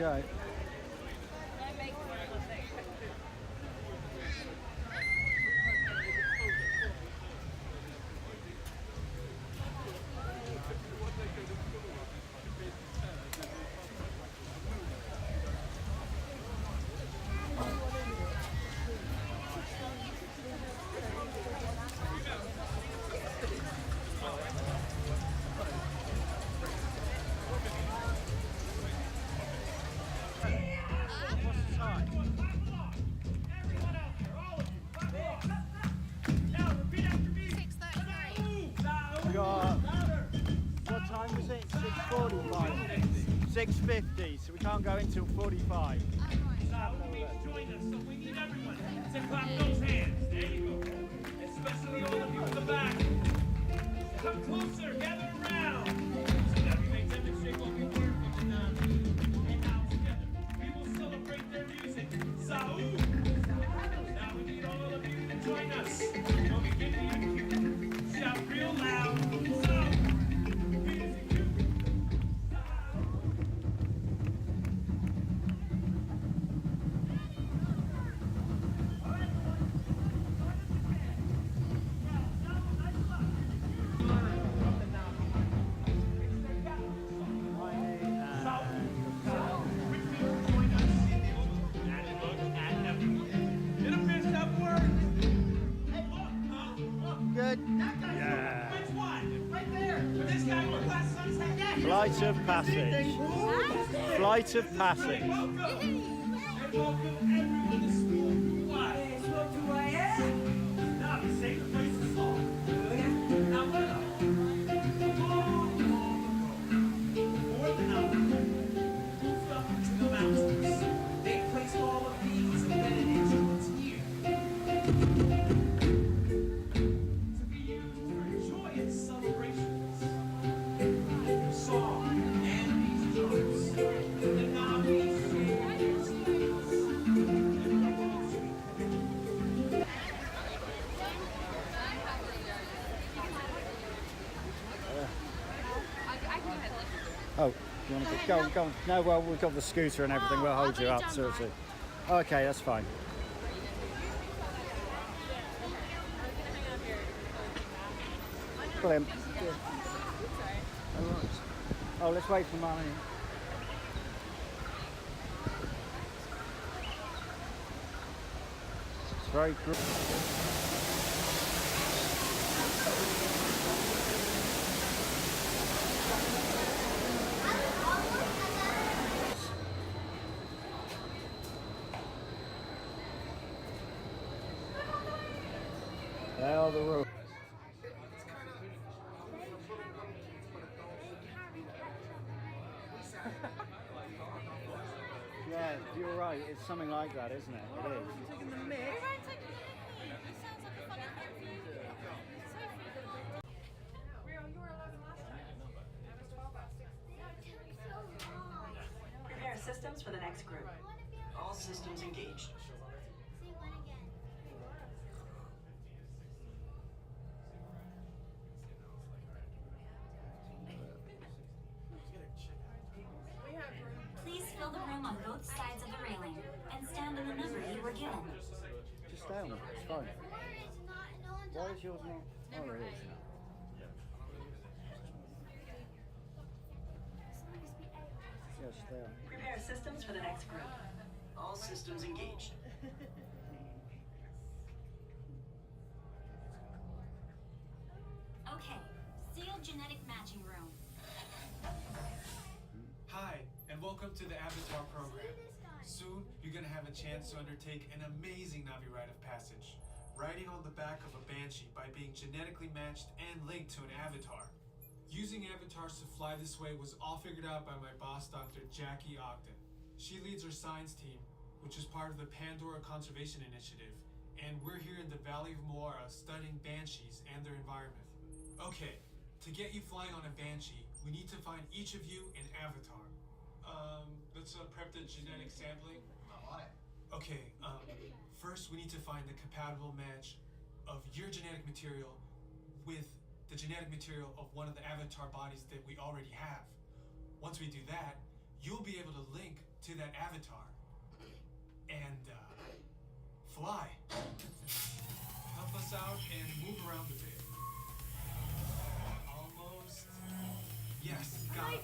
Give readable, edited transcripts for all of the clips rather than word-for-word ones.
go. What time was it? 6:45. 6:50. So we can't go until 45. Join us, so we need everyone to clap those hands. There you go. Especially all of you in the back. Come closer, gather around. So that we may demonstrate what we learned from the and now together we will celebrate their music. Saúl! Now we need all of you to join us. We'll be giving you a cue. Shout real loud. Saúl! Here's the cue. Good. Yeah. Which one? Right there. This guy with glasses on his head. Flight of passage. Flight of passage. Welcome. And welcome everyone to school. Why? Now you say the place is small. Now what up? More than up. Moved up into the mountains. They placed all of these embedded instruments here. Celebrations, song, and these drums. The nominees share their skills and revolution. Oh, you want to go on? No, well, we've got the scooter and everything. We'll hold you up, seriously. Okay, that's fine. Brilliant. Oh, let's wait for Mummy. It's very good. There are the rules. Yeah, you're right. It's something like that, isn't it? It is. Taking the mic. Everyone's taking the mic. It sounds like a funny thing for you. Sophie. Real, you were 11 last time. I was 12 last year. It took so long. Prepare systems for the next group. All systems engaged. Say one again. Please fill the room on both sides of the railing and stand in the number you were given. Just stay on it. It's fine. Why is yours not? Oh, it is. Yes, they are. Prepare systems for the next group. All systems engaged. Okay, sealed genetic matching room. Hi, and welcome to the Avatar program. Soon, you're gonna have a chance to undertake an amazing Navi rite of passage, riding on the back of a Banshee by being genetically matched and linked to an avatar. Using avatars to fly this way was all figured out by my boss, Dr. Jackie Ogden. She leads our science team, which is part of the Pandora Conservation Initiative, and we're here in the Valley of Moara studying banshees and their environment. Okay, to get you flying on a Banshee, we need to find each of you an avatar. Let's prep the genetic sampling. Okay, first we need to find the compatible match of your genetic material with the genetic material of one of the avatar bodies that we already have. Once we do that, you'll be able to link to that avatar and fly. Help us out and move around a bit. Almost. Yes, got it.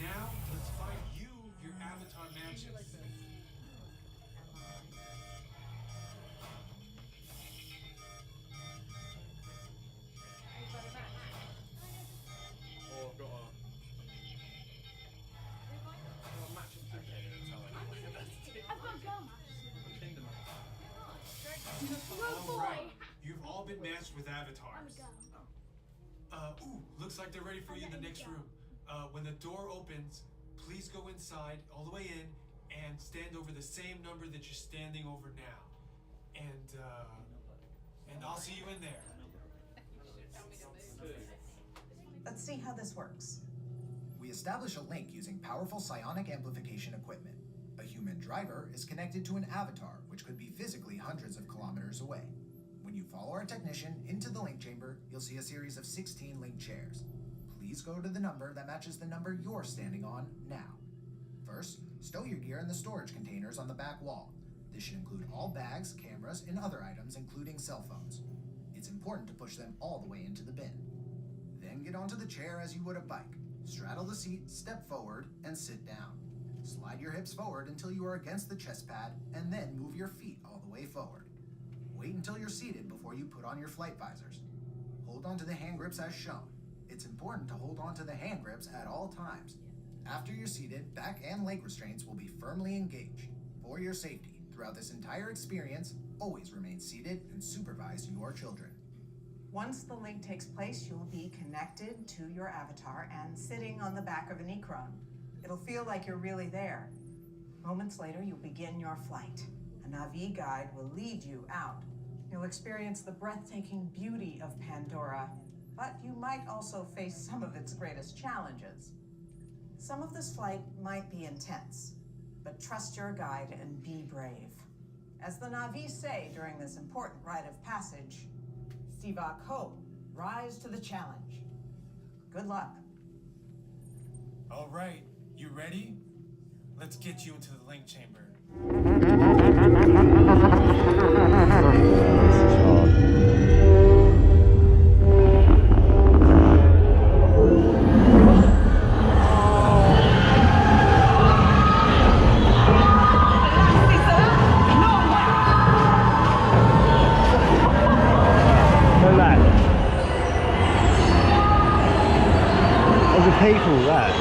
Now, let's find you your avatar matches. Oh, I've got a match of two I've got gum. Kingdom. All right, you've all been matched with avatars. Ooh, looks like they're ready for you in the next room. When the door opens, please go inside, all the way in, and stand over the same number that you're standing over now. And I'll see you in there. Let's see how this works. We establish a link using powerful psionic amplification equipment. A human driver is connected to an avatar, which could be physically hundreds of kilometers away. When you follow our technician into the link chamber, you'll see a series of 16 link chairs. Please go to the number that matches the number you're standing on now. First, stow your gear in the storage containers on the back wall. This should include all bags, cameras, and other items, including cell phones. It's important to push them all the way into the bin. Then get onto the chair as you would a bike. Straddle the seat, step forward, and sit down. Slide your hips forward until you are against the chest pad, and then move your feet all the way forward. Wait until you're seated before you put on your flight visors. Hold on to the hand grips as shown. It's important to hold on to the hand grips at all times. After you're seated, back and leg restraints will be firmly engaged. For your safety, throughout this entire experience, always remain seated and supervise your children. Once the link takes place, you'll be connected to your avatar and sitting on the back of an Ikron. It'll feel like you're really there. Moments later, you'll begin your flight. A Na'vi guide will lead you out. You'll experience the breathtaking beauty of Pandora, but you might also face some of its greatest challenges. Some of this flight might be intense, but trust your guide and be brave. As the Na'vi say during this important rite of passage, Sivak Ho, rise to the challenge. Good luck. All right, you ready? Let's get you into the link chamber. People there.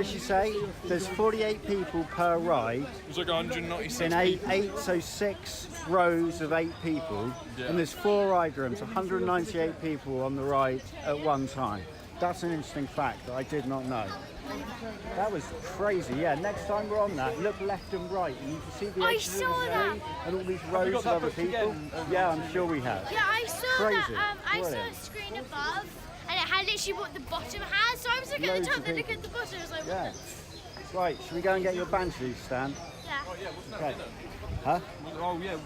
did she say? There's 48 people per ride. It was like 196 In so 6 rows of 8 people, and there's 4 ride rooms, 198 people on the ride at one time. That's an interesting fact that I did not know. That was crazy. Yeah, next time we're on that, look left and right, and you can see the I edges of saw the that. street and all these rows of other people. Yeah, I'm sure we have. Yeah, I saw Crazy. that. I saw a Brilliant. screen above, and it had literally what the bottom has. So I was looking at Loads the top, of then looking people. at the bottom. I was like, Yeah. Right, should we go and get your banshee, Stan? yeah. Oh yeah, wasn't that Okay. dinner? Huh? Oh yeah.